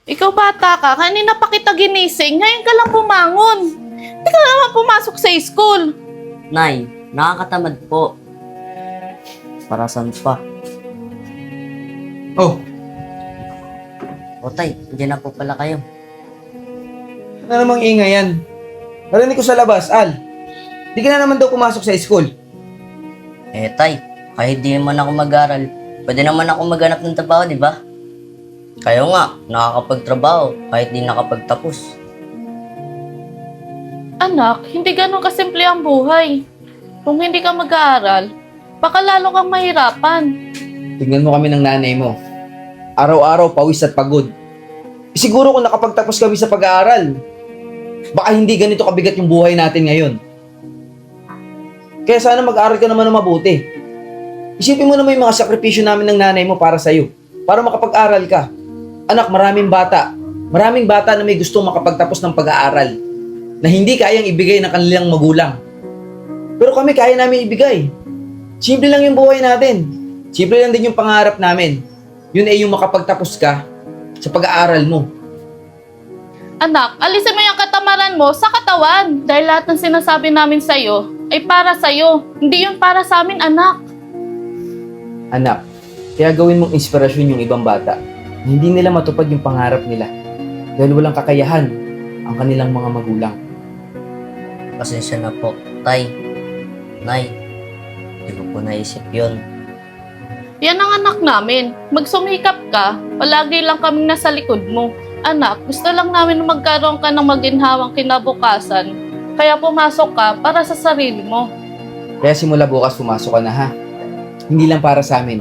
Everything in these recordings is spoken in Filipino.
Ikaw bata ka, kanina pa kita ginising, ngayon ka lang bumangon. Hindi ka naman pumasok sa school. Nay, nakakatamad po. Para saan pa? Oh, O tay, nandiyan na po pala kayo. ano namang ingay yan? Narinig ko sa labas, Al. Di ka na naman daw pumasok sa school. Eh tay, kahit di man ako mag-aral, pwede naman ako maghanap ng trabaho, di ba? Kayo nga, nakakapagtrabaho kahit di nakapagtapos. Anak, hindi ganun kasimple ang buhay. Kung hindi ka mag-aaral, baka lalo kang mahirapan. Tingnan mo kami ng nanay mo. Araw-araw, pawis at pagod. Siguro kung nakapagtapos kami sa pag-aaral, baka hindi ganito kabigat yung buhay natin ngayon. Kaya sana mag-aaral ka naman ng mabuti. Isipin mo naman yung mga sakripisyo namin ng nanay mo para sa'yo, para makapag-aral ka. Anak, maraming bata na may gustong makapagtapos ng pag-aaral, na hindi kayang ibigay ng kanilang magulang. Pero kami kaya namin ibigay. Simple lang yung buhay natin. Simple lang din yung pangarap namin. Yun ay yung makapagtapos ka sa pag-aaral mo. Anak, alisin mo yung katamaran mo sa katawan dahil lahat ng sinasabi namin sa'yo ay para sa'yo. Hindi yun para sa amin, anak. Anak, kaya gawin mong inspirasyon yung ibang bata na hindi nila matupad yung pangarap nila dahil walang kakayahan ang kanilang mga magulang. Pasensya na po, tay. Nay, di ko po naisip yun. Yan ang anak namin. Magsumikap ka, palagi lang kaming nasa likod mo. Anak, gusto lang namin na magkaroon ka ng maginhawang kinabukasan. Kaya pumasok ka para sa sarili mo. Kaya simula bukas pumasok ka na, ha? Hindi lang para sa amin,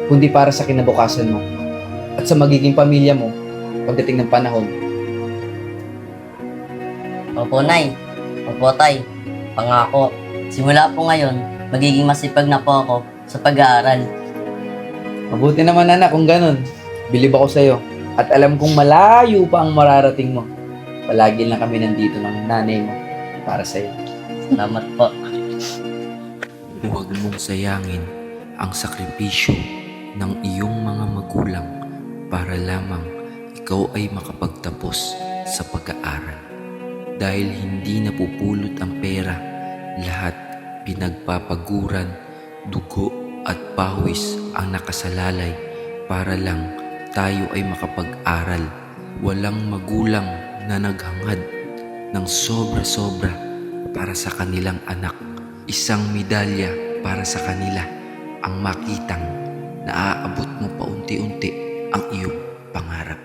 kundi para sa kinabukasan mo at sa magiging pamilya mo pagdating ng panahon. Opo, nay. Opo, tay. Pangako. Simula po ngayon, magiging masipag na po ako sa pag-aaral. Mabuti naman, anak, kung ganun. Bilib ako sa'yo at alam kong malayo pa ang mararating mo. Palagi lang kami nandito ng nanay mo para sa'yo. Salamat po. Huwag mong sayangin ang sakripisyo ng iyong mga magulang para lamang ikaw ay makapagtapos sa pag-aaral. Dahil hindi napupulot ang pera, lahat pinagpapaguran, dugo at pawis ang nakasalalay para lang tayo ay makapag-aral. Walang magulang na naghangad ng sobra-sobra para sa kanilang anak. Isang medalya para sa kanila ang makitang naaabot mo paunti-unti ang iyong pangarap.